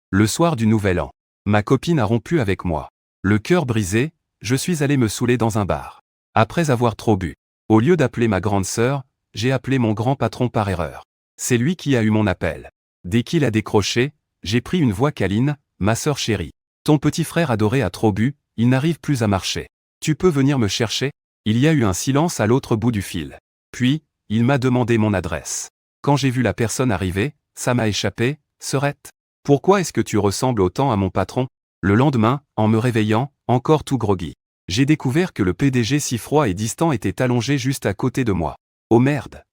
Le soir du Nouvel An. Ma copine a rompu avec moi. Le cœur brisé, je suis allé me saouler dans un bar. Après avoir trop bu. Au lieu d'appeler ma grande sœur, j'ai appelé mon grand patron par erreur. C'est lui qui a eu mon appel. Dès qu'il a décroché, j'ai pris une voix câline, ma sœur chérie. Ton petit frère adoré a trop bu, il n'arrive plus à marcher. Tu peux venir me chercher? Il y a eu un silence à l'autre bout du fil. Puis, il m'a demandé mon adresse. Quand j'ai vu la personne arriver, ça m'a échappé, sœurette. Pourquoi est-ce que tu ressembles autant à mon patron? Le lendemain, en me réveillant, encore tout groggy, j'ai découvert que le PDG si froid et distant était allongé juste à côté de moi. Oh merde!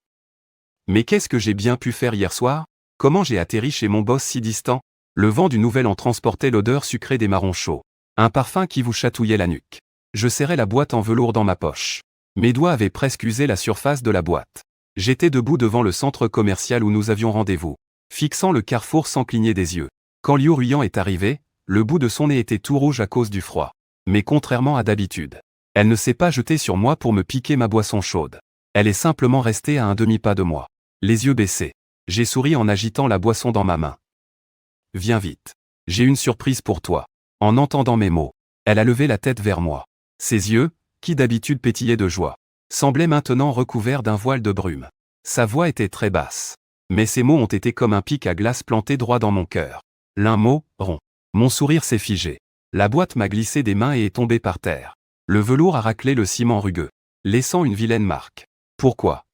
Mais qu'est-ce que j'ai bien pu faire hier soir? Comment j'ai atterri chez mon boss si distant? Le vent du Nouvel An transportait l'odeur sucrée des marrons chauds. Un parfum qui vous chatouillait la nuque. Je serrais la boîte en velours dans ma poche. Mes doigts avaient presque usé la surface de la boîte. J'étais debout devant le centre commercial où nous avions rendez-vous, fixant le carrefour sans cligner des yeux. Quand Liu Ruyan est arrivée, le bout de son nez était tout rouge à cause du froid. Mais contrairement à d'habitude, elle ne s'est pas jetée sur moi pour me piquer ma boisson chaude. Elle est simplement restée à un demi-pas de moi, les yeux baissés. J'ai souri en agitant la boisson dans ma main. Viens vite. J'ai une surprise pour toi. En entendant mes mots, elle a levé la tête vers moi. Ses yeux, qui d'habitude pétillaient de joie, semblaient maintenant recouverts d'un voile de brume. Sa voix était très basse. Mais ses mots ont été comme un pic à glace planté droit dans mon cœur. L'un mot, rond. Mon sourire s'est figé. La boîte m'a glissé des mains et est tombée par terre. Le velours a raclé le ciment rugueux, laissant une vilaine marque. Pourquoi?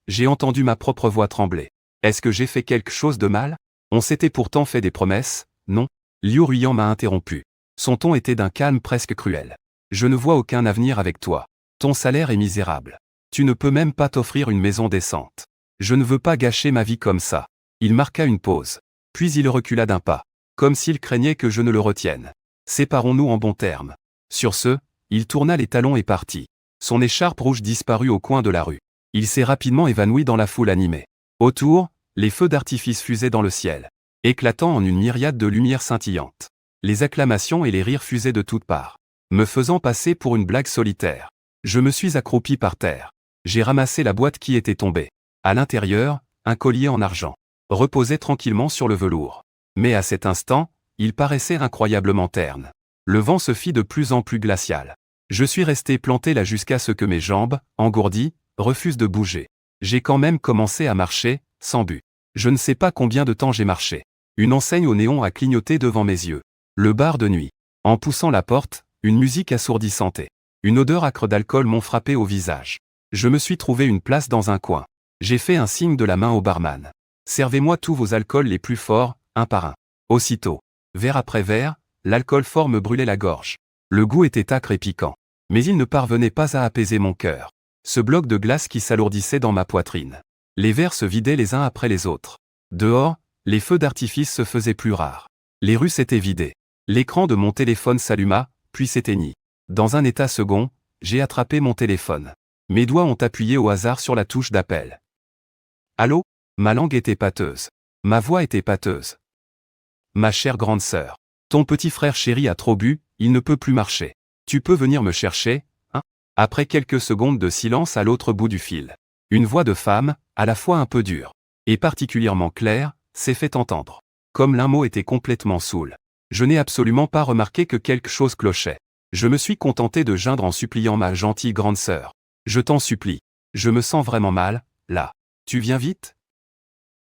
J'ai entendu ma propre voix trembler. Est-ce que j'ai fait quelque chose de mal? On s'était pourtant fait des promesses, non? Liu Ruyan m'a interrompu. Son ton était d'un calme presque cruel. Je ne vois aucun avenir avec toi. Ton salaire est misérable. Tu ne peux même pas t'offrir une maison décente. Je ne veux pas gâcher ma vie comme ça. Il marqua une pause. Puis il recula d'un pas, comme s'il craignait que je ne le retienne. Séparons-nous en bons termes. Sur ce, il tourna les talons et partit. Son écharpe rouge disparut au coin de la rue. Il s'est rapidement évanoui dans la foule animée. Autour, les feux d'artifice fusaient dans le ciel, éclatant en une myriade de lumières scintillantes. Les acclamations et les rires fusaient de toutes parts, me faisant passer pour une blague solitaire. Je me suis accroupi par terre. J'ai ramassé la boîte qui était tombée. À l'intérieur, un collier en argent reposait tranquillement sur le velours. Mais à cet instant, il paraissait incroyablement terne. Le vent se fit de plus en plus glacial. Je suis resté planté là jusqu'à ce que mes jambes, engourdies, refusent de bouger. J'ai quand même commencé à marcher, sans but. Je ne sais pas combien de temps j'ai marché. Une enseigne au néon a clignoté devant mes yeux. Le bar de nuit. En poussant la porte, une musique assourdissante et une odeur âcre d'alcool m'ont frappé au visage. Je me suis trouvé une place dans un coin. J'ai fait un signe de la main au barman. Servez-moi tous vos alcools les plus forts, un par un. Aussitôt, verre après verre, l'alcool fort me brûlait la gorge. Le goût était âcre et piquant. Mais il ne parvenait pas à apaiser mon cœur. Ce bloc de glace qui s'alourdissait dans ma poitrine. Les verres se vidaient les uns après les autres. Dehors, les feux d'artifice se faisaient plus rares. Les rues s'étaient vidées. L'écran de mon téléphone s'alluma, puis s'éteignit. Dans un état second, j'ai attrapé mon téléphone. Mes doigts ont appuyé au hasard sur la touche d'appel. Allô? Ma langue était pâteuse. Ma voix était pâteuse. Ma chère grande sœur. Ton petit frère chéri a trop bu, il ne peut plus marcher. Tu peux venir me chercher, hein? Après quelques secondes de silence à l'autre bout du fil. Une voix de femme, à la fois un peu dure et particulièrement claire, s'est fait entendre. Comme l'un mot était complètement saoul. Je n'ai absolument pas remarqué que quelque chose clochait. Je me suis contenté de geindre en suppliant ma gentille grande sœur. Je t'en supplie. Je me sens vraiment mal, là. Tu viens vite?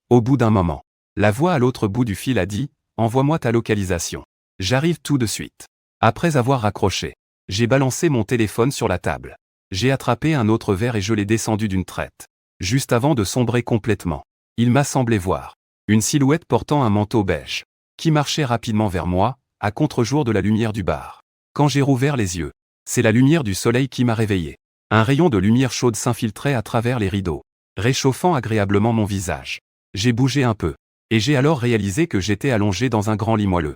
Au bout d'un moment, la voix à l'autre bout du fil a dit, envoie-moi ta localisation. J'arrive tout de suite. Après avoir raccroché, j'ai balancé mon téléphone sur la table. J'ai attrapé un autre verre et je l'ai descendu d'une traite. Juste avant de sombrer complètement, il m'a semblé voir une silhouette portant un manteau beige, qui marchait rapidement vers moi, à contre-jour de la lumière du bar. Quand j'ai rouvert les yeux, c'est la lumière du soleil qui m'a réveillé. Un rayon de lumière chaude s'infiltrait à travers les rideaux, réchauffant agréablement mon visage. J'ai bougé un peu, et j'ai alors réalisé que j'étais allongé dans un grand lit moelleux.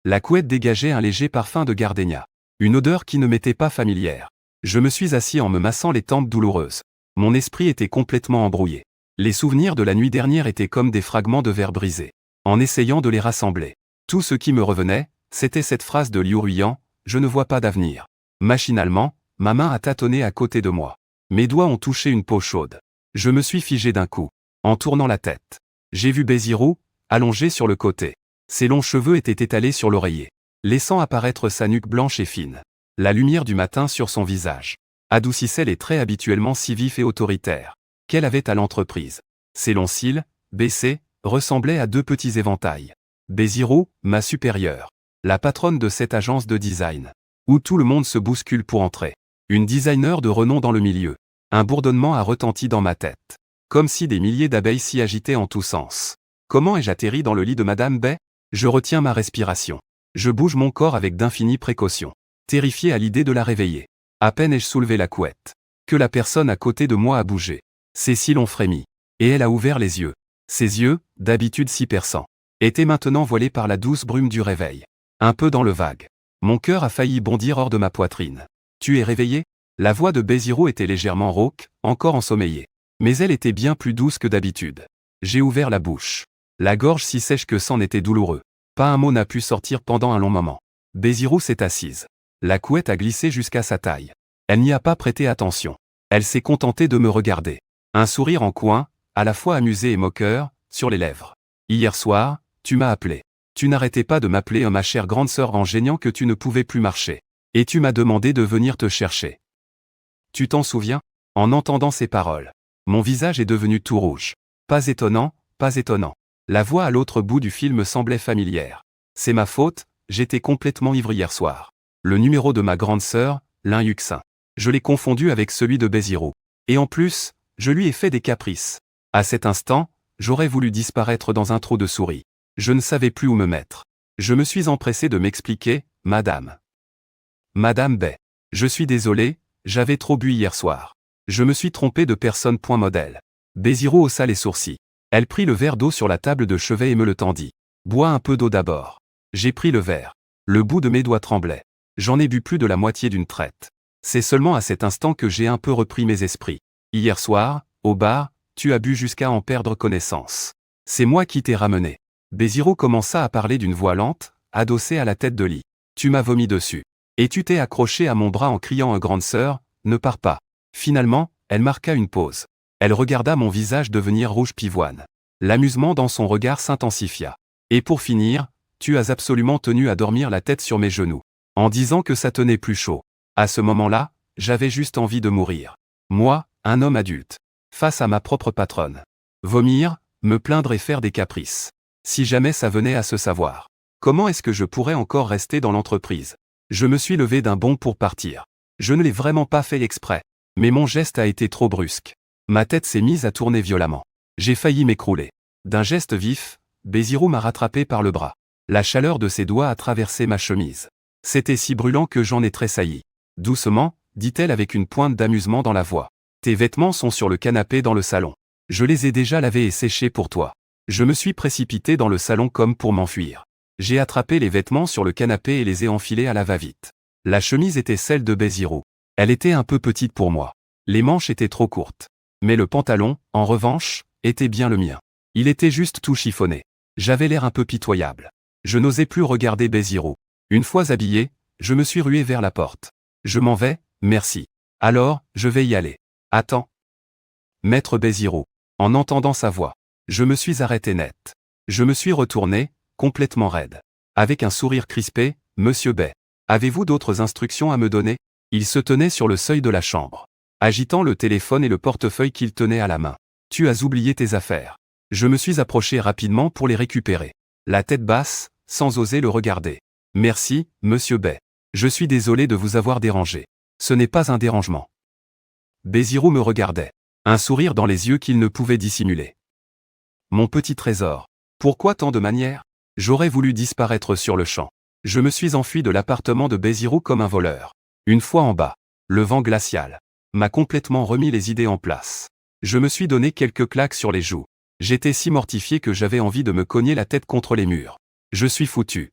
La couette dégageait un léger parfum de gardénia, une odeur qui ne m'était pas familière. Je me suis assis en me massant les tempes douloureuses. Mon esprit était complètement embrouillé. Les souvenirs de la nuit dernière étaient comme des fragments de verre brisés. En essayant de les rassembler, tout ce qui me revenait, c'était cette phrase de Liu Ruyan, « Je ne vois pas d'avenir ». Machinalement, ma main a tâtonné à côté de moi. Mes doigts ont touché une peau chaude. Je me suis figé d'un coup. En tournant la tête, j'ai vu Bézirou, allongé sur le côté. Ses longs cheveux étaient étalés sur l'oreiller, laissant apparaître sa nuque blanche et fine. La lumière du matin sur son visage adoucissait les traits habituellement si vifs et autoritaires qu'elle avait à l'entreprise. Ses longs cils, baissés, ressemblaient à deux petits éventails. Bézirou, ma supérieure. La patronne de cette agence de design, où tout le monde se bouscule pour entrer. Une designer de renom dans le milieu. Un bourdonnement a retenti dans ma tête. Comme si des milliers d'abeilles s'y agitaient en tous sens. Comment ai-je atterri dans le lit de Madame Bay? Je retiens ma respiration. Je bouge mon corps avec d'infinies précautions. Terrifié à l'idée de la réveiller. À peine ai-je soulevé la couette, que la personne à côté de moi a bougé. Ses cils ont frémi. Et elle a ouvert les yeux. Ses yeux, d'habitude si perçants, étaient maintenant voilés par la douce brume du réveil. Un peu dans le vague. Mon cœur a failli bondir hors de ma poitrine. Tu es réveillé? La voix de Bézirou était légèrement rauque, encore ensommeillée. Mais elle était bien plus douce que d'habitude. J'ai ouvert la bouche. La gorge si sèche que c'en était douloureux. Pas un mot n'a pu sortir pendant un long moment. Bézirou s'est assise. La couette a glissé jusqu'à sa taille. Elle n'y a pas prêté attention. Elle s'est contentée de me regarder. Un sourire en coin, à la fois amusé et moqueur, sur les lèvres. Hier soir, tu m'as appelé. Tu n'arrêtais pas de m'appeler ma chère grande sœur en geignant que tu ne pouvais plus marcher. Et tu m'as demandé de venir te chercher. Tu t'en souviens? En entendant ces paroles, mon visage est devenu tout rouge. Pas étonnant, pas étonnant. La voix à l'autre bout du fil me semblait familière. C'est ma faute, j'étais complètement ivre hier soir. Le numéro de ma grande sœur, l'Inhuxin. Je l'ai confondu avec celui de Bézirou. Et en plus, je lui ai fait des caprices. À cet instant, j'aurais voulu disparaître dans un trou de souris. Je ne savais plus où me mettre. Je me suis empressé de m'expliquer, Madame. Madame Bay. Je suis désolé, j'avais trop bu hier soir. Je me suis trompé de personne. Modèle. Bézirou haussa les sourcils. Elle prit le verre d'eau sur la table de chevet et me le tendit. Bois un peu d'eau d'abord. J'ai pris le verre. Le bout de mes doigts tremblait. J'en ai bu plus de la moitié d'une traite. C'est seulement à cet instant que j'ai un peu repris mes esprits. Hier soir, au bar, tu as bu jusqu'à en perdre connaissance. C'est moi qui t'ai ramené. Bézirou commença à parler d'une voix lente, adossée à la tête de lit. Tu m'as vomi dessus. Et tu t'es accroché à mon bras en criant grande sœur, ne pars pas. Finalement, elle marqua une pause. Elle regarda mon visage devenir rouge pivoine. L'amusement dans son regard s'intensifia. Et pour finir, tu as absolument tenu à dormir la tête sur mes genoux. En disant que ça tenait plus chaud. À ce moment-là, j'avais juste envie de mourir. Moi, un homme adulte. Face à ma propre patronne. Vomir, me plaindre et faire des caprices. Si jamais ça venait à se savoir. Comment est-ce que je pourrais encore rester dans l'entreprise? Je me suis levé d'un bond pour partir. Je ne l'ai vraiment pas fait exprès. Mais mon geste a été trop brusque. Ma tête s'est mise à tourner violemment. J'ai failli m'écrouler. D'un geste vif, Bézirou m'a rattrapé par le bras. La chaleur de ses doigts a traversé ma chemise. C'était si brûlant que j'en ai tressailli. Doucement, dit-elle avec une pointe d'amusement dans la voix. Tes vêtements sont sur le canapé dans le salon. Je les ai déjà lavés et séchés pour toi. Je me suis précipité dans le salon comme pour m'enfuir. J'ai attrapé les vêtements sur le canapé et les ai enfilés à la va-vite. La chemise était celle de Bézirou. Elle était un peu petite pour moi. Les manches étaient trop courtes. Mais le pantalon, en revanche, était bien le mien. Il était juste tout chiffonné. J'avais l'air un peu pitoyable. Je n'osais plus regarder Bézirou. Une fois habillé, je me suis rué vers la porte. Je m'en vais, merci. Alors, je vais y aller. Attends. Maître Bézirou. En entendant sa voix, je me suis arrêté net. Je me suis retourné, complètement raide. Avec un sourire crispé, Monsieur Bay. Avez-vous d'autres instructions à me donner? Il se tenait sur le seuil de la chambre, agitant le téléphone et le portefeuille qu'il tenait à la main. Tu as oublié tes affaires. Je me suis approché rapidement pour les récupérer. La tête basse, sans oser le regarder. Merci, Monsieur Bay. Je suis désolé de vous avoir dérangé. Ce n'est pas un dérangement. Bézirou me regardait. Un sourire dans les yeux qu'il ne pouvait dissimuler. Mon petit trésor. Pourquoi tant de manières? J'aurais voulu disparaître sur le champ. Je me suis enfui de l'appartement de Bézirou comme un voleur. Une fois en bas, le vent glacial m'a complètement remis les idées en place. Je me suis donné quelques claques sur les joues. J'étais si mortifié que j'avais envie de me cogner la tête contre les murs. Je suis foutu.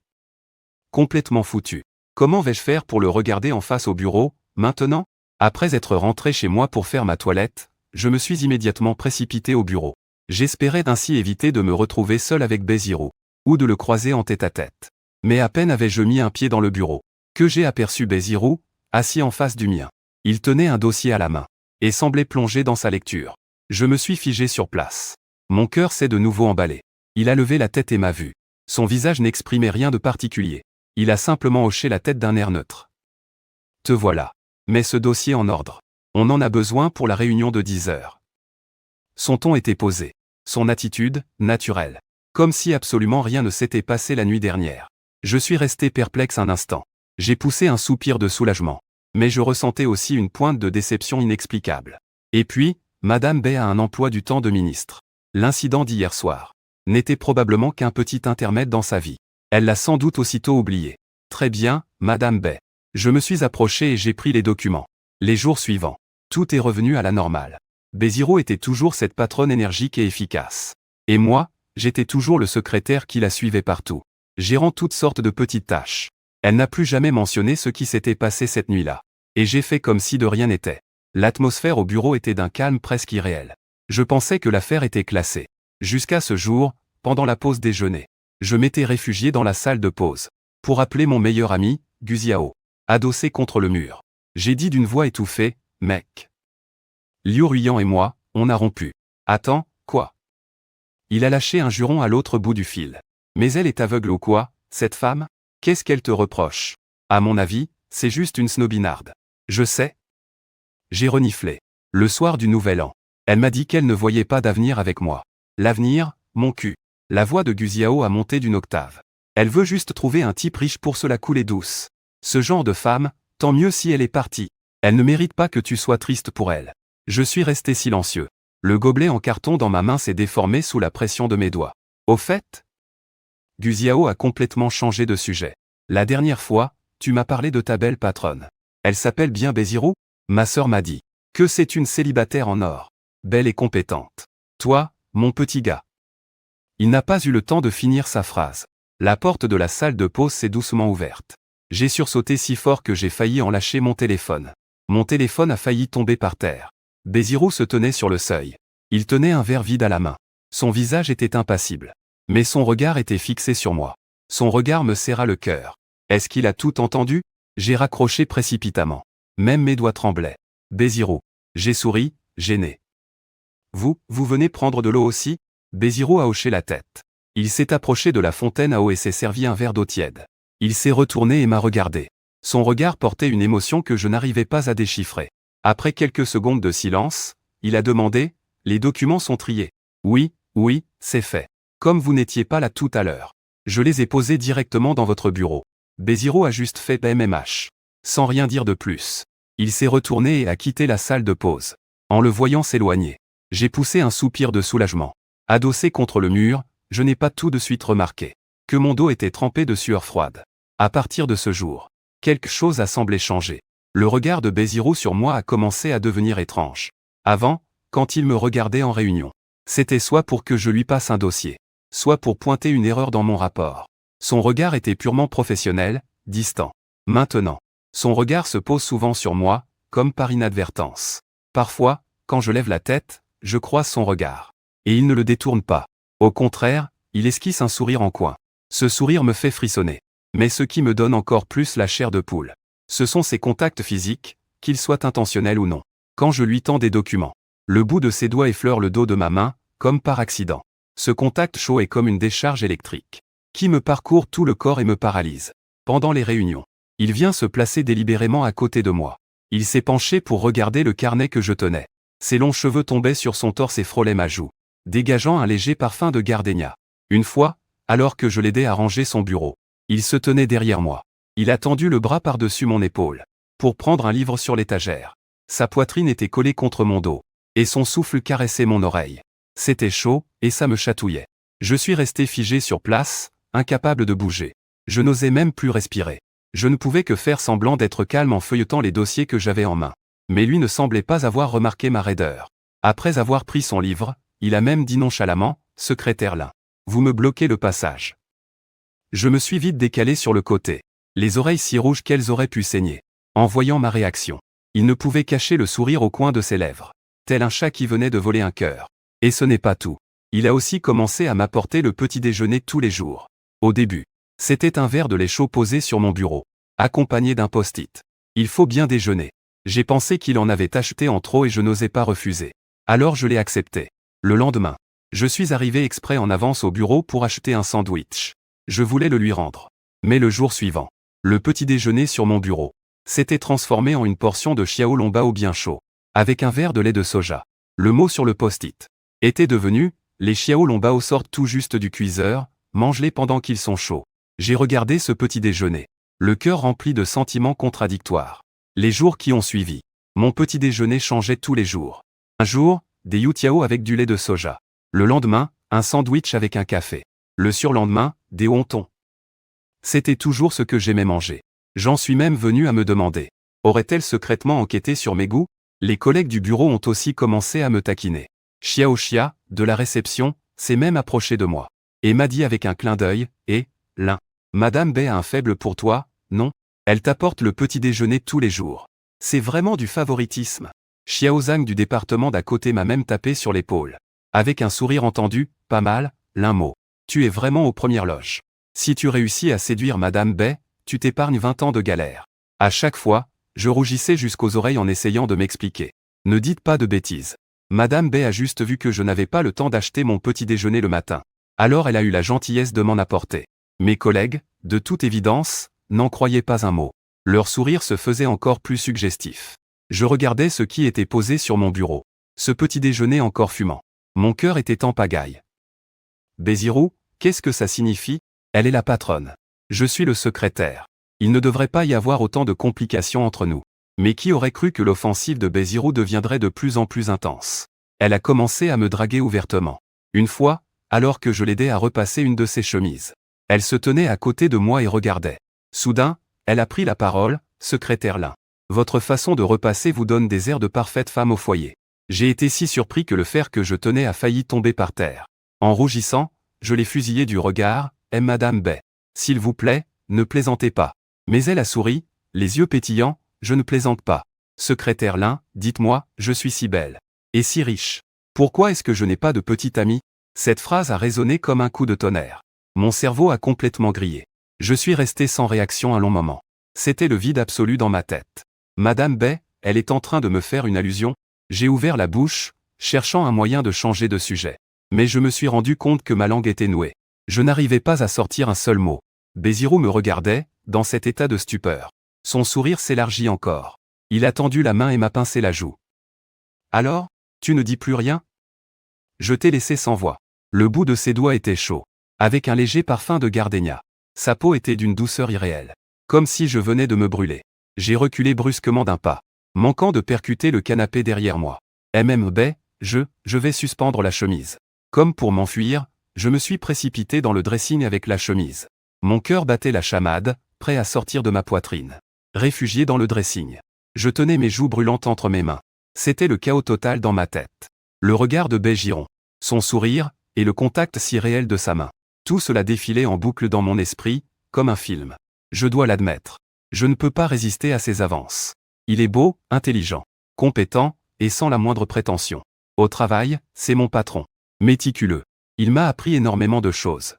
Complètement foutu. Comment vais-je faire pour le regarder en face au bureau, maintenant? Après être rentré chez moi pour faire ma toilette, je me suis immédiatement précipité au bureau. J'espérais ainsi éviter de me retrouver seul avec Bézirou, ou de le croiser en tête-à-tête. Mais à peine avais-je mis un pied dans le bureau, que j'ai aperçu Bézirou, assis en face du mien. Il tenait un dossier à la main, et semblait plongé dans sa lecture. Je me suis figé sur place. Mon cœur s'est de nouveau emballé. Il a levé la tête et m'a vu. Son visage n'exprimait rien de particulier. Il a simplement hoché la tête d'un air neutre. Te voilà. Mets ce dossier en ordre. On en a besoin pour la réunion de 10 heures. Son ton était posé. Son attitude, naturelle. Comme si absolument rien ne s'était passé la nuit dernière. Je suis resté perplexe un instant. J'ai poussé un soupir de soulagement. Mais je ressentais aussi une pointe de déception inexplicable. Et puis, Madame Bay a un emploi du temps de ministre. L'incident d'hier soir n'était probablement qu'un petit intermède dans sa vie. Elle l'a sans doute aussitôt oublié. Très bien, Madame Bay. Je me suis approché et j'ai pris les documents. Les jours suivants, tout est revenu à la normale. Béziro était toujours cette patronne énergique et efficace. Et moi, j'étais toujours le secrétaire qui la suivait partout, gérant toutes sortes de petites tâches. Elle n'a plus jamais mentionné ce qui s'était passé cette nuit-là. Et j'ai fait comme si de rien n'était. L'atmosphère au bureau était d'un calme presque irréel. Je pensais que l'affaire était classée. Jusqu'à ce jour, pendant la pause déjeuner, je m'étais réfugié dans la salle de pause pour appeler mon meilleur ami, Guziao, adossé contre le mur. J'ai dit d'une voix étouffée, « Mec. Liu Ruyan et moi, on a rompu. » Attends, quoi? Il a lâché un juron à l'autre bout du fil. Mais elle est aveugle ou quoi, cette femme? Qu'est-ce qu'elle te reproche? À mon avis, c'est juste une snobinarde. Je sais. J'ai reniflé. Le soir du Nouvel An. Elle m'a dit qu'elle ne voyait pas d'avenir avec moi. L'avenir, mon cul. La voix de Guziao a monté d'une octave. Elle veut juste trouver un type riche pour se la couler douce. Ce genre de femme, tant mieux si elle est partie. Elle ne mérite pas que tu sois triste pour elle. Je suis resté silencieux. Le gobelet en carton dans ma main s'est déformé sous la pression de mes doigts. Au fait, Guziao a complètement changé de sujet. La dernière fois, tu m'as parlé de ta belle patronne. Elle s'appelle bien Béziro? Ma sœur m'a dit que c'est une célibataire en or. Belle et compétente. Toi, mon petit gars. Il n'a pas eu le temps de finir sa phrase. La porte de la salle de pause s'est doucement ouverte. J'ai sursauté si fort que j'ai failli en lâcher mon téléphone. Mon téléphone a failli tomber par terre. Béziro se tenait sur le seuil. Il tenait un verre vide à la main. Son visage était impassible. Mais son regard était fixé sur moi. Son regard me serra le cœur. Est-ce qu'il a tout entendu? J'ai raccroché précipitamment. Même mes doigts tremblaient. Béziro. J'ai souri, gêné. Vous venez prendre de l'eau aussi? Béziro a hoché la tête. Il s'est approché de la fontaine à eau et s'est servi un verre d'eau tiède. Il s'est retourné et m'a regardé. Son regard portait une émotion que je n'arrivais pas à déchiffrer. Après quelques secondes de silence, il a demandé, « Les documents sont triés. » Oui, c'est fait. Comme vous n'étiez pas là tout à l'heure. Je les ai posés directement dans votre bureau. Béziro a juste fait MMH. Sans rien dire de plus. Il s'est retourné et a quitté la salle de pause. En le voyant s'éloigner, j'ai poussé un soupir de soulagement. Adossé contre le mur, je n'ai pas tout de suite remarqué que mon dos était trempé de sueur froide. À partir de ce jour, quelque chose a semblé changer. Le regard de Béziro sur moi a commencé à devenir étrange. Avant, quand il me regardait en réunion, c'était soit pour que je lui passe un dossier, soit pour pointer une erreur dans mon rapport. Son regard était purement professionnel, distant. Maintenant, son regard se pose souvent sur moi, comme par inadvertance. Parfois, quand je lève la tête, je croise son regard. Et il ne le détourne pas. Au contraire, il esquisse un sourire en coin. Ce sourire me fait frissonner. Mais ce qui me donne encore plus la chair de poule, ce sont ses contacts physiques, qu'ils soient intentionnels ou non. Quand je lui tends des documents, le bout de ses doigts effleure le dos de ma main, comme par accident. Ce contact chaud est comme une décharge électrique, qui me parcourt tout le corps et me paralyse. Pendant les réunions, il vient se placer délibérément à côté de moi. Il s'est penché pour regarder le carnet que je tenais. Ses longs cheveux tombaient sur son torse et frôlaient ma joue, dégageant un léger parfum de gardénia. Une fois, alors que je l'aidais à ranger son bureau, il se tenait derrière moi. Il a tendu le bras par-dessus mon épaule, pour prendre un livre sur l'étagère. Sa poitrine était collée contre mon dos, et son souffle caressait mon oreille. C'était chaud, et ça me chatouillait. Je suis resté figé sur place, incapable de bouger. Je n'osais même plus respirer. Je ne pouvais que faire semblant d'être calme en feuilletant les dossiers que j'avais en main. Mais lui ne semblait pas avoir remarqué ma raideur. Après avoir pris son livre, il a même dit nonchalamment, « Secrétaire Lin, vous me bloquez le passage. » Je me suis vite décalé sur le côté, les oreilles si rouges qu'elles auraient pu saigner. En voyant ma réaction, il ne pouvait cacher le sourire au coin de ses lèvres, tel un chat qui venait de voler un cœur. Et ce n'est pas tout. Il a aussi commencé à m'apporter le petit déjeuner tous les jours. Au début, c'était un verre de lait chaud posé sur mon bureau, accompagné d'un post-it. Il faut bien déjeuner. J'ai pensé qu'il en avait acheté en trop et je n'osais pas refuser. Alors je l'ai accepté. Le lendemain, je suis arrivé exprès en avance au bureau pour acheter un sandwich. Je voulais le lui rendre. Mais le jour suivant, le petit déjeuner sur mon bureau s'était transformé en une portion de xiao longbao bien chaud, avec un verre de lait de soja. Le mot sur le post-it était devenu « Les xiao longbao sortent tout juste du cuiseur, mange-les pendant qu'ils sont chauds ». J'ai regardé ce petit déjeuner, le cœur rempli de sentiments contradictoires. Les jours qui ont suivi, mon petit déjeuner changeait tous les jours. Un jour, des youtiao avec du lait de soja. Le lendemain, un sandwich avec un café. Le surlendemain, des wontons. C'était toujours ce que j'aimais manger. J'en suis même venu à me demander, aurait-elle secrètement enquêté sur mes goûts? Les collègues du bureau ont aussi commencé à me taquiner. Xiao Xia, de la réception, s'est même approché de moi. Et m'a dit avec un clin d'œil, Lin, Madame Bai a un faible pour toi, non? Elle t'apporte le petit déjeuner tous les jours. C'est vraiment du favoritisme. Xiao Zhang du département d'à côté m'a même tapé sur l'épaule. Avec un sourire entendu, pas mal, l'un mot. Tu es vraiment aux premières loges. Si tu réussis à séduire Madame Bai, tu t'épargnes 20 ans de galère. À chaque fois, je rougissais jusqu'aux oreilles en essayant de m'expliquer. Ne dites pas de bêtises. Madame Bai a juste vu que je n'avais pas le temps d'acheter mon petit déjeuner le matin. Alors elle a eu la gentillesse de m'en apporter. Mes collègues, de toute évidence, n'en croyaient pas un mot. Leur sourire se faisait encore plus suggestif. Je regardais ce qui était posé sur mon bureau. Ce petit déjeuner encore fumant. Mon cœur était en pagaille. Bézirou, qu'est-ce que ça signifie? Elle est la patronne. Je suis le secrétaire. Il ne devrait pas y avoir autant de complications entre nous. Mais qui aurait cru que l'offensive de Bézirou deviendrait de plus en plus intense? Elle a commencé à me draguer ouvertement. Une fois, alors que je l'aidais à repasser une de ses chemises. Elle se tenait à côté de moi et regardait. Soudain, elle a pris la parole, secrétaire Lin. Votre façon de repasser vous donne des airs de parfaite femme au foyer. J'ai été si surpris que le fer que je tenais a failli tomber par terre. En rougissant, je l'ai fusillé du regard, Madame Bai. S'il vous plaît, ne plaisantez pas. Mais elle a souri, les yeux pétillants, je ne plaisante pas. Secrétaire Lin, dites-moi, je suis si belle. Et si riche. Pourquoi est-ce que je n'ai pas de petite amie? Cette phrase a résonné comme un coup de tonnerre. Mon cerveau a complètement grillé. Je suis resté sans réaction un long moment. C'était le vide absolu dans ma tête. Madame Bai, elle est en train de me faire une allusion. J'ai ouvert la bouche, cherchant un moyen de changer de sujet. Mais je me suis rendu compte que ma langue était nouée. Je n'arrivais pas à sortir un seul mot. Bézirou me regardait, dans cet état de stupeur. Son sourire s'élargit encore. Il a tendu la main et m'a pincé la joue. Alors, tu ne dis plus rien? Je t'ai laissé sans voix. Le bout de ses doigts était chaud, avec un léger parfum de gardénia. Sa peau était d'une douceur irréelle, comme si je venais de me brûler. J'ai reculé brusquement d'un pas, manquant de percuter le canapé derrière moi. Bai, je vais suspendre la chemise. Comme pour m'enfuir, je me suis précipité dans le dressing avec la chemise. Mon cœur battait la chamade, prêt à sortir de ma poitrine. Réfugié dans le dressing. Je tenais mes joues brûlantes entre mes mains. C'était le chaos total dans ma tête. Le regard de Bai Giron, son sourire, et le contact si réel de sa main. Tout cela défilait en boucle dans mon esprit, comme un film. Je dois l'admettre. Je ne peux pas résister à ses avances. Il est beau, intelligent, compétent, et sans la moindre prétention. Au travail, c'est mon patron. Méticuleux. Il m'a appris énormément de choses.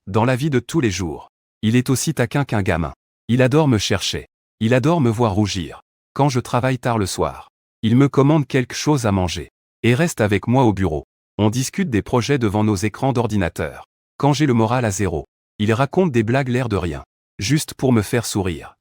Dans la vie de tous les jours, il est aussi taquin qu'un gamin. Il adore me chercher. Il adore me voir rougir. Quand je travaille tard le soir, il me commande quelque chose à manger. Et reste avec moi au bureau. On discute des projets devant nos écrans d'ordinateur. Quand j'ai le moral à zéro, il raconte des blagues l'air de rien. Juste pour me faire sourire.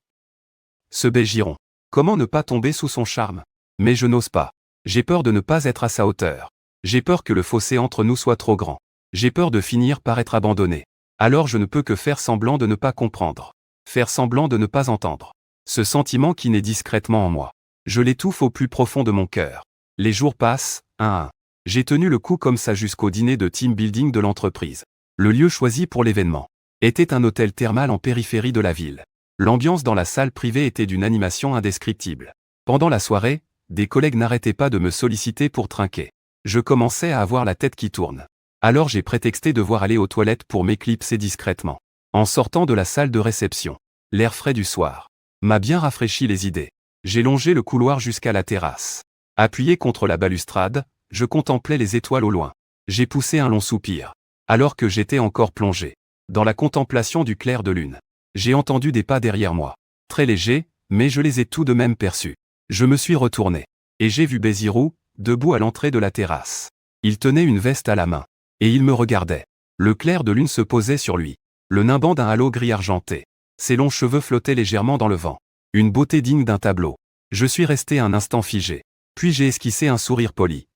Ce Bai Giron. Comment ne pas tomber sous son charme? Mais je n'ose pas. J'ai peur de ne pas être à sa hauteur. J'ai peur que le fossé entre nous soit trop grand. J'ai peur de finir par être abandonné. Alors je ne peux que faire semblant de ne pas comprendre. Faire semblant de ne pas entendre. Ce sentiment qui naît discrètement en moi. Je l'étouffe au plus profond de mon cœur. Les jours passent, un à un. J'ai tenu le coup comme ça jusqu'au dîner de team building de l'entreprise. Le lieu choisi pour l'événement était un hôtel thermal en périphérie de la ville. L'ambiance dans la salle privée était d'une animation indescriptible. Pendant la soirée, des collègues n'arrêtaient pas de me solliciter pour trinquer. Je commençais à avoir la tête qui tourne. Alors j'ai prétexté devoir aller aux toilettes pour m'éclipser discrètement. En sortant de la salle de réception, l'air frais du soir m'a bien rafraîchi les idées. J'ai longé le couloir jusqu'à la terrasse. Appuyé contre la balustrade, je contemplais les étoiles au loin. J'ai poussé un long soupir. Alors que j'étais encore plongé dans la contemplation du clair de lune. J'ai entendu des pas derrière moi. Très légers, mais je les ai tout de même perçus. Je me suis retourné. Et j'ai vu Bézirou, debout à l'entrée de la terrasse. Il tenait une veste à la main. Et il me regardait. Le clair de lune se posait sur lui. le nimbant d'un halo gris argenté. Ses longs cheveux flottaient légèrement dans le vent. Une beauté digne d'un tableau. Je suis resté un instant figé. Puis j'ai esquissé un sourire poli.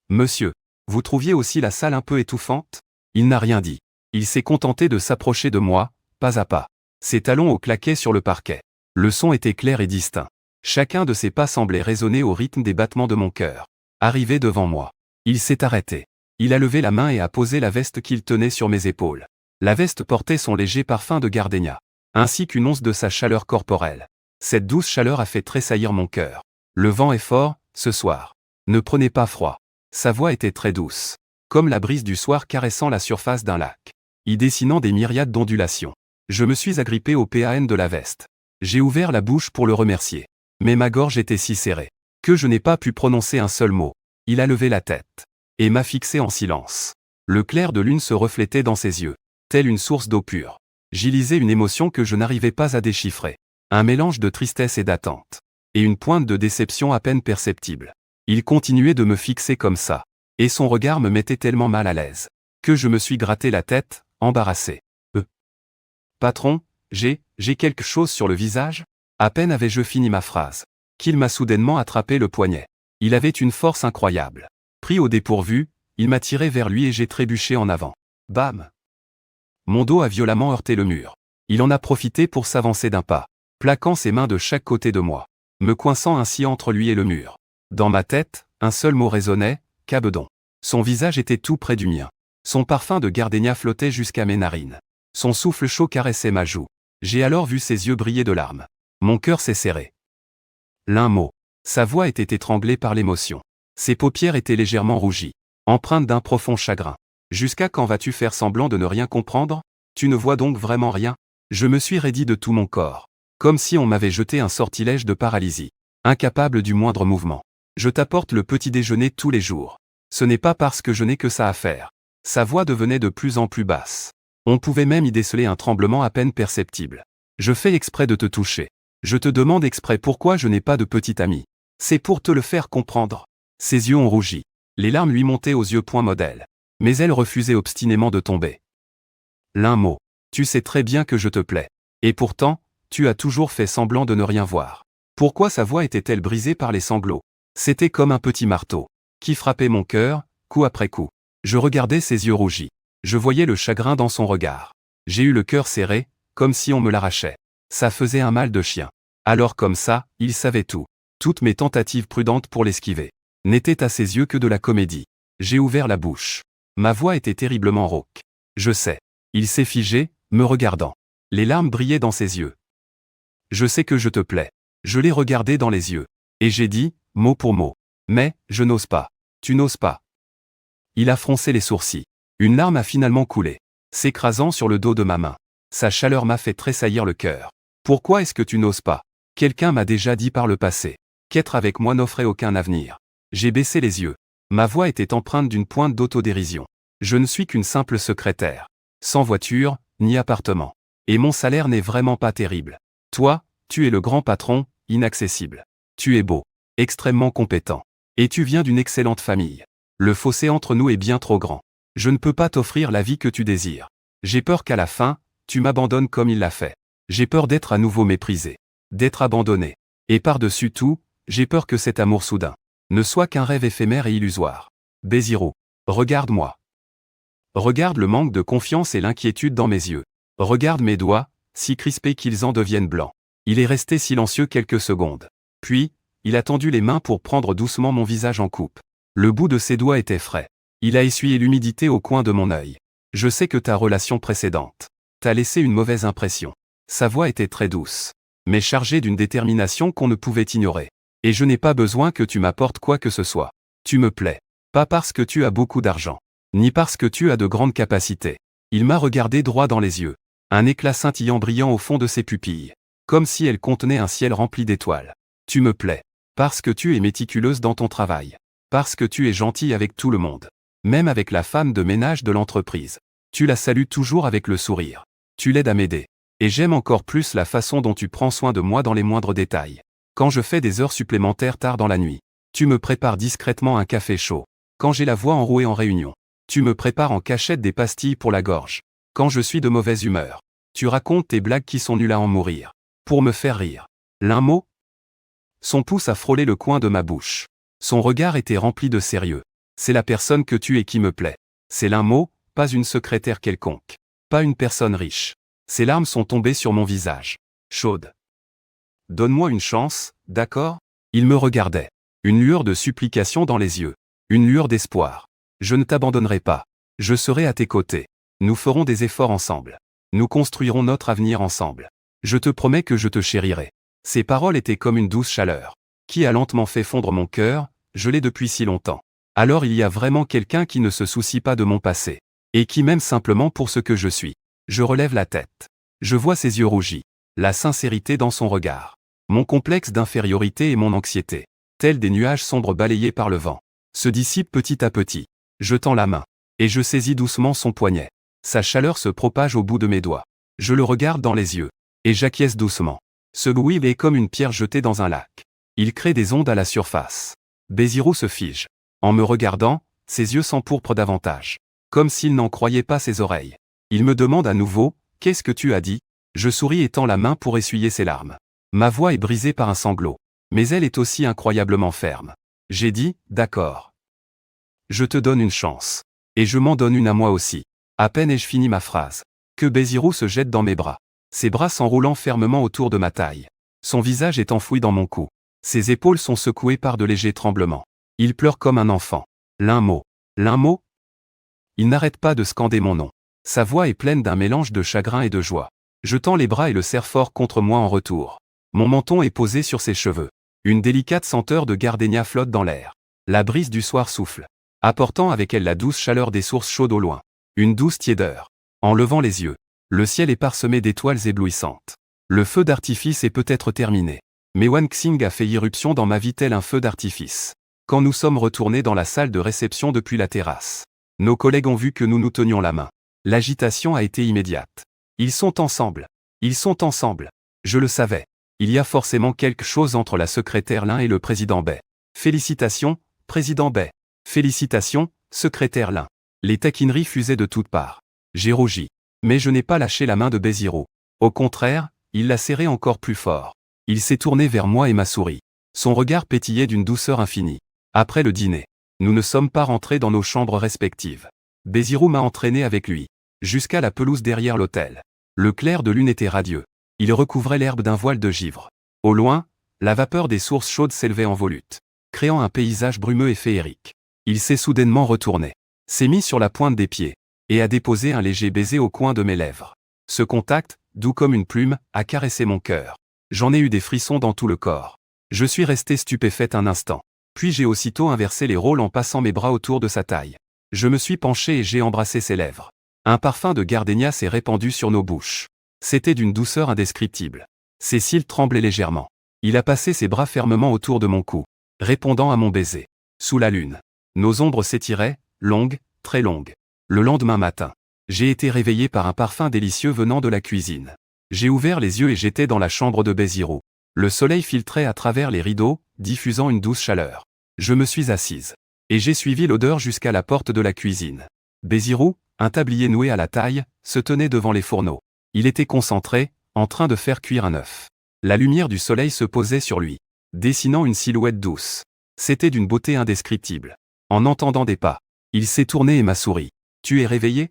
Monsieur, vous trouviez aussi la salle un peu étouffante? Il n'a rien dit. Il s'est contenté de s'approcher de moi, pas à pas. Ses talons au claquet sur le parquet. Le son était clair et distinct. Chacun de ses pas semblait résonner au rythme des battements de mon cœur. Arrivé devant moi, il s'est arrêté. Il a levé la main et a posé la veste qu'il tenait sur mes épaules. La veste portait son léger parfum de gardénia, ainsi qu'une once de sa chaleur corporelle. Cette douce chaleur a fait tressaillir mon cœur. Le vent est fort, ce soir. Ne prenez pas froid. Sa voix était très douce, comme la brise du soir caressant la surface d'un lac, y dessinant des myriades d'ondulations. Je me suis agrippé au PAN de la veste. J'ai ouvert la bouche pour le remercier. Mais ma gorge était si serrée que je n'ai pas pu prononcer un seul mot. Il a levé la tête et m'a fixé en silence. Le clair de lune se reflétait dans ses yeux, telle une source d'eau pure. J'y lisais une émotion que je n'arrivais pas à déchiffrer. Un mélange de tristesse et d'attente. Et une pointe de déception à peine perceptible. Il continuait de me fixer comme ça. Et son regard me mettait tellement mal à l'aise que je me suis gratté la tête, embarrassé. Patron, j'ai quelque chose sur le visage? À peine avais-je fini ma phrase qu'il m'a soudainement attrapé le poignet. Il avait une force incroyable. Pris au dépourvu, il m'a tiré vers lui et j'ai trébuché en avant. Bam! Mon dos a violemment heurté le mur. Il en a profité pour s'avancer d'un pas, plaquant ses mains de chaque côté de moi, me coinçant ainsi entre lui et le mur. Dans ma tête, un seul mot résonnait, Cabedon. Son visage était tout près du mien. Son parfum de gardénia flottait jusqu'à mes narines. Son souffle chaud caressait ma joue. J'ai alors vu ses yeux briller de larmes. Mon cœur s'est serré. L'un mot. Sa voix était étranglée par l'émotion. Ses paupières étaient légèrement rougies, empreintes d'un profond chagrin. Jusqu'à quand vas-tu faire semblant de ne rien comprendre? Tu ne vois donc vraiment rien? Je me suis raidi de tout mon corps, comme si on m'avait jeté un sortilège de paralysie. Incapable du moindre mouvement. Je t'apporte le petit déjeuner tous les jours. Ce n'est pas parce que je n'ai que ça à faire. Sa voix devenait de plus en plus basse. On pouvait même y déceler un tremblement à peine perceptible. Je fais exprès de te toucher. Je te demande exprès pourquoi je n'ai pas de petit ami. C'est pour te le faire comprendre. Ses yeux ont rougi. Les larmes lui montaient aux yeux point modèle. Mais elle refusait obstinément de tomber. L'un mot. Tu sais très bien que je te plais. Et pourtant, tu as toujours fait semblant de ne rien voir. Pourquoi sa voix était-elle brisée par les sanglots? C'était comme un petit marteau, qui frappait mon cœur, coup après coup. Je regardais ses yeux rougis. Je voyais le chagrin dans son regard. J'ai eu le cœur serré, comme si on me l'arrachait. Ça faisait un mal de chien. Alors comme ça, il savait tout. Toutes mes tentatives prudentes pour l'esquiver n'étaient à ses yeux que de la comédie. J'ai ouvert la bouche. Ma voix était terriblement rauque. Je sais. Il s'est figé, me regardant. Les larmes brillaient dans ses yeux. Je sais que je te plais. Je l'ai regardé dans les yeux. Et j'ai dit, mot pour mot. Mais, je n'ose pas. Tu n'oses pas. Il a froncé les sourcils. Une larme a finalement coulé, s'écrasant sur le dos de ma main. Sa chaleur m'a fait tressaillir le cœur. Pourquoi est-ce que tu n'oses pas? Quelqu'un m'a déjà dit par le passé qu'être avec moi n'offrait aucun avenir. J'ai baissé les yeux. Ma voix était empreinte d'une pointe d'autodérision. Je ne suis qu'une simple secrétaire. Sans voiture, ni appartement. Et mon salaire n'est vraiment pas terrible. Toi, tu es le grand patron, inaccessible. Tu es beau, extrêmement compétent. Et tu viens d'une excellente famille. Le fossé entre nous est bien trop grand. Je ne peux pas t'offrir la vie que tu désires. J'ai peur qu'à la fin, tu m'abandonnes comme il l'a fait. J'ai peur d'être à nouveau méprisé, d'être abandonné. Et par-dessus tout, j'ai peur que cet amour soudain ne soit qu'un rêve éphémère et illusoire. Bézirou, regarde-moi. Regarde le manque de confiance et l'inquiétude dans mes yeux. Regarde mes doigts, si crispés qu'ils en deviennent blancs. Il est resté silencieux quelques secondes. Puis, il a tendu les mains pour prendre doucement mon visage en coupe. Le bout de ses doigts était frais. Il a essuyé l'humidité au coin de mon œil. Je sais que ta relation précédente t'a laissé une mauvaise impression. Sa voix était très douce, mais chargée d'une détermination qu'on ne pouvait ignorer. Et je n'ai pas besoin que tu m'apportes quoi que ce soit. Tu me plais. Pas parce que tu as beaucoup d'argent, ni parce que tu as de grandes capacités. Il m'a regardé droit dans les yeux. Un éclat scintillant brillant au fond de ses pupilles, comme si elles contenaient un ciel rempli d'étoiles. Tu me plais. Parce que tu es méticuleuse dans ton travail. Parce que tu es gentille avec tout le monde. Même avec la femme de ménage de l'entreprise. Tu la salues toujours avec le sourire. Tu l'aides à m'aider. Et j'aime encore plus la façon dont tu prends soin de moi dans les moindres détails. Quand je fais des heures supplémentaires tard dans la nuit, tu me prépares discrètement un café chaud. Quand j'ai la voix enrouée en réunion, tu me prépares en cachette des pastilles pour la gorge. Quand je suis de mauvaise humeur. Tu racontes tes blagues qui sont nulles à en mourir. Pour me faire rire. L'un mot? Son pouce a frôlé le coin de ma bouche. Son regard était rempli de sérieux. C'est la personne que tu es qui me plaît. C'est l'un mot, pas une secrétaire quelconque. Pas une personne riche. Ses larmes sont tombées sur mon visage. Chaudes. Donne-moi une chance, d'accord? Il me regardait. Une lueur de supplication dans les yeux. Une lueur d'espoir. Je ne t'abandonnerai pas. Je serai à tes côtés. Nous ferons des efforts ensemble. Nous construirons notre avenir ensemble. Je te promets que je te chérirai. Ces paroles étaient comme une douce chaleur, qui a lentement fait fondre mon cœur, gelé depuis si longtemps. Alors il y a vraiment quelqu'un qui ne se soucie pas de mon passé, et qui m'aime simplement pour ce que je suis. Je relève la tête. Je vois ses yeux rougis, la sincérité dans son regard. Mon complexe d'infériorité et mon anxiété, tels des nuages sombres balayés par le vent, se dissipent petit à petit. Je tends la main, et je saisis doucement son poignet. Sa chaleur se propage au bout de mes doigts. Je le regarde dans les yeux, et j'acquiesce doucement. Ce louis est comme une pierre jetée dans un lac. Il crée des ondes à la surface. Bézirou se fige. En me regardant, ses yeux s'empourprent davantage. Comme s'il n'en croyait pas ses oreilles. Il me demande à nouveau, « Qu'est-ce que tu as dit ?» Je souris et tends la main pour essuyer ses larmes. Ma voix est brisée par un sanglot. Mais elle est aussi incroyablement ferme. J'ai dit, « D'accord. Je te donne une chance. Et je m'en donne une à moi aussi. » À peine ai-je fini ma phrase, que Bézirou se jette dans mes bras. Ses bras s'enroulant fermement autour de ma taille. Son visage est enfoui dans mon cou. Ses épaules sont secouées par de légers tremblements. Il pleure comme un enfant. L'un mot. L'un mot? Il n'arrête pas de scander mon nom. Sa voix est pleine d'un mélange de chagrin et de joie. Je tends les bras et le serre fort contre moi en retour. Mon menton est posé sur ses cheveux. Une délicate senteur de gardénia flotte dans l'air. La brise du soir souffle, apportant avec elle la douce chaleur des sources chaudes au loin. Une douce tiédeur. En levant les yeux, le ciel est parsemé d'étoiles éblouissantes. Le feu d'artifice est peut-être terminé. Mais Wan Xing a fait irruption dans ma vie tel un feu d'artifice. Quand nous sommes retournés dans la salle de réception depuis la terrasse, nos collègues ont vu que nous nous tenions la main. L'agitation a été immédiate. Ils sont ensemble. Ils sont ensemble. Je le savais. Il y a forcément quelque chose entre la secrétaire Lin et le président Bai. Félicitations, président Bai. Félicitations, secrétaire Lin. Les taquineries fusaient de toutes parts. J'ai rougi. Mais je n'ai pas lâché la main de Bézirou. Au contraire, il l'a serrée encore plus fort. Il s'est tourné vers moi et m'a souri. Son regard pétillait d'une douceur infinie. Après le dîner, nous ne sommes pas rentrés dans nos chambres respectives. Bézirou m'a entraîné avec lui, jusqu'à la pelouse derrière l'hôtel. Le clair de lune était radieux. Il recouvrait l'herbe d'un voile de givre. Au loin, la vapeur des sources chaudes s'élevait en volute, créant un paysage brumeux et féerique. Il s'est soudainement retourné, s'est mis sur la pointe des pieds, et a déposé un léger baiser au coin de mes lèvres. Ce contact, doux comme une plume, a caressé mon cœur. J'en ai eu des frissons dans tout le corps. Je suis resté stupéfaite un instant. Puis j'ai aussitôt inversé les rôles en passant mes bras autour de sa taille. Je me suis penché et j'ai embrassé ses lèvres. Un parfum de gardénia s'est répandu sur nos bouches. C'était d'une douceur indescriptible. Ses cils tremblaient légèrement. Il a passé ses bras fermement autour de mon cou, répondant à mon baiser. Sous la lune, nos ombres s'étiraient, longues, très longues. Le lendemain matin, j'ai été réveillé par un parfum délicieux venant de la cuisine. J'ai ouvert les yeux et j'étais dans la chambre de Bézirou. Le soleil filtrait à travers les rideaux, diffusant une douce chaleur. Je me suis assise. Et j'ai suivi l'odeur jusqu'à la porte de la cuisine. Bézirou, un tablier noué à la taille, se tenait devant les fourneaux. Il était concentré, en train de faire cuire un œuf. La lumière du soleil se posait sur lui, dessinant une silhouette douce. C'était d'une beauté indescriptible. En entendant des pas, il s'est tourné et m'a souri. « Tu es réveillé ?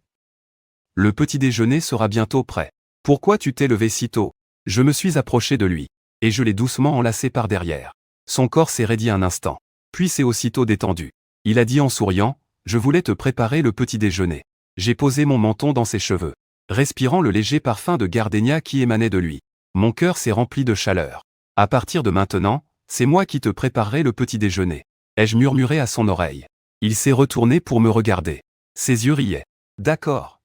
Le petit déjeuner sera bientôt prêt. Pourquoi tu t'es levé si tôt ?» Je me suis approché de lui, et je l'ai doucement enlacé par derrière. Son corps s'est raidi un instant, puis s'est aussitôt détendu. Il a dit en souriant, « Je voulais te préparer le petit déjeuner. » J'ai posé mon menton dans ses cheveux, respirant le léger parfum de gardénia qui émanait de lui. Mon cœur s'est rempli de chaleur. « À partir de maintenant, c'est moi qui te préparerai le petit déjeuner. » Ai-je murmuré à son oreille. Il s'est retourné pour me regarder. Ses yeux riaient. « D'accord.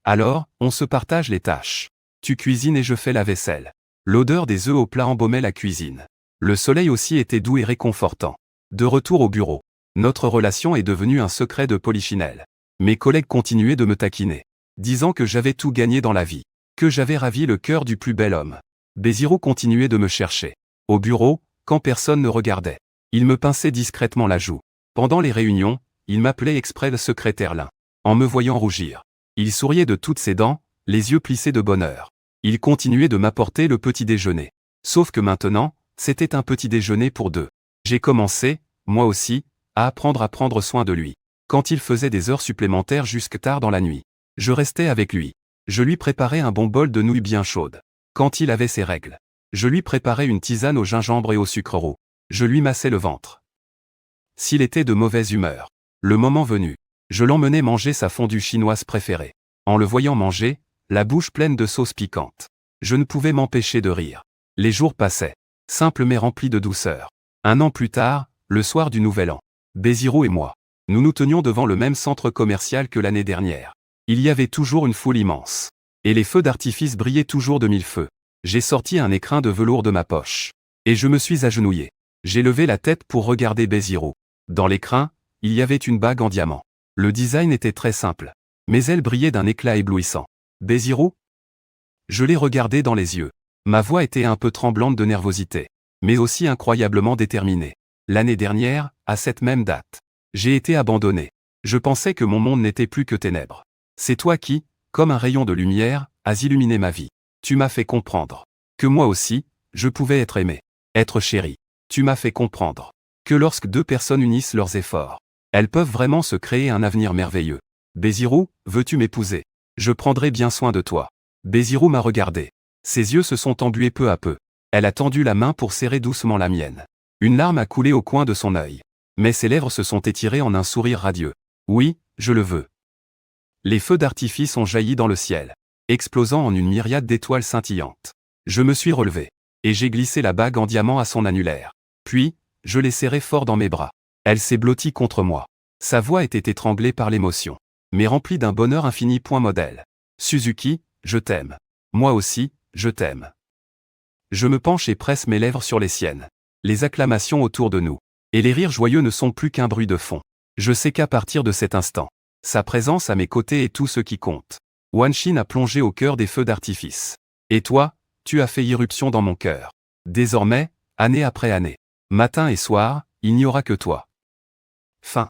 Alors, on se partage les tâches. Tu cuisines et je fais la vaisselle. » L'odeur des œufs au plat embaumait la cuisine. Le soleil aussi était doux et réconfortant. De retour au bureau, notre relation est devenue un secret de polichinelle. Mes collègues continuaient de me taquiner, disant que j'avais tout gagné dans la vie, que j'avais ravi le cœur du plus bel homme. Bézirou continuait de me chercher. Au bureau, quand personne ne regardait, il me pinçait discrètement la joue. Pendant les réunions, il m'appelait exprès le secrétaire Lin. En me voyant rougir, Il souriait de toutes ses dents, les yeux plissés de bonheur. Il continuait de m'apporter le petit déjeuner. Sauf que maintenant, c'était un petit déjeuner pour deux. J'ai commencé, moi aussi, à apprendre à prendre soin de lui. Quand il faisait des heures supplémentaires jusque tard dans la nuit, je restais avec lui. Je lui préparais un bon bol de nouilles bien chaudes. Quand il avait ses règles, je lui préparais une tisane au gingembre et au sucre roux. Je lui massais le ventre. S'il était de mauvaise humeur, le moment venu, je l'emmenais manger sa fondue chinoise préférée. En le voyant manger, la bouche pleine de sauce piquante, je ne pouvais m'empêcher de rire. Les jours passaient, simples mais remplis de douceur. 1 an plus tard, le soir du Nouvel An, Bézirou et moi, nous nous tenions devant le même centre commercial que l'année dernière. Il y avait toujours une foule immense. Et les feux d'artifice brillaient toujours de 1000 feux. J'ai sorti un écrin de velours de ma poche. Et je me suis agenouillé. J'ai levé la tête pour regarder Bézirou. Dans l'écrin, il y avait une bague en diamant. Le design était très simple. Mais elle brillait d'un éclat éblouissant. Bézirou ? Je l'ai regardé dans les yeux. Ma voix était un peu tremblante de nervosité. Mais aussi incroyablement déterminée. L'année dernière, à cette même date, j'ai été abandonné. Je pensais que mon monde n'était plus que ténèbres. C'est toi qui, comme un rayon de lumière, as illuminé ma vie. Tu m'as fait comprendre que moi aussi, je pouvais être aimé, être chéri. Tu m'as fait comprendre que lorsque deux personnes unissent leurs efforts, elles peuvent vraiment se créer un avenir merveilleux. Bézirou, veux-tu m'épouser? Je prendrai bien soin de toi. Bézirou m'a regardé. Ses yeux se sont embués peu à peu. Elle a tendu la main pour serrer doucement la mienne. Une larme a coulé au coin de son œil. Mais ses lèvres se sont étirées en un sourire radieux. Oui, je le veux. Les feux d'artifice ont jailli dans le ciel, explosant en une myriade d'étoiles scintillantes. Je me suis relevé, et j'ai glissé la bague en diamant à son annulaire. Puis, je l'ai serrée fort dans mes bras. Elle s'est blottie contre moi. Sa voix était étranglée par l'émotion, mais remplie d'un bonheur infini. Modèle. Suzuki, je t'aime. Moi aussi, je t'aime. Je me penche et presse mes lèvres sur les siennes. Les acclamations autour de nous, et les rires joyeux ne sont plus qu'un bruit de fond. Je sais qu'à partir de cet instant, sa présence à mes côtés est tout ce qui compte. Wanshin a plongé au cœur des feux d'artifice. Et toi, tu as fait irruption dans mon cœur. Désormais, année après année, matin et soir, il n'y aura que toi. Fin.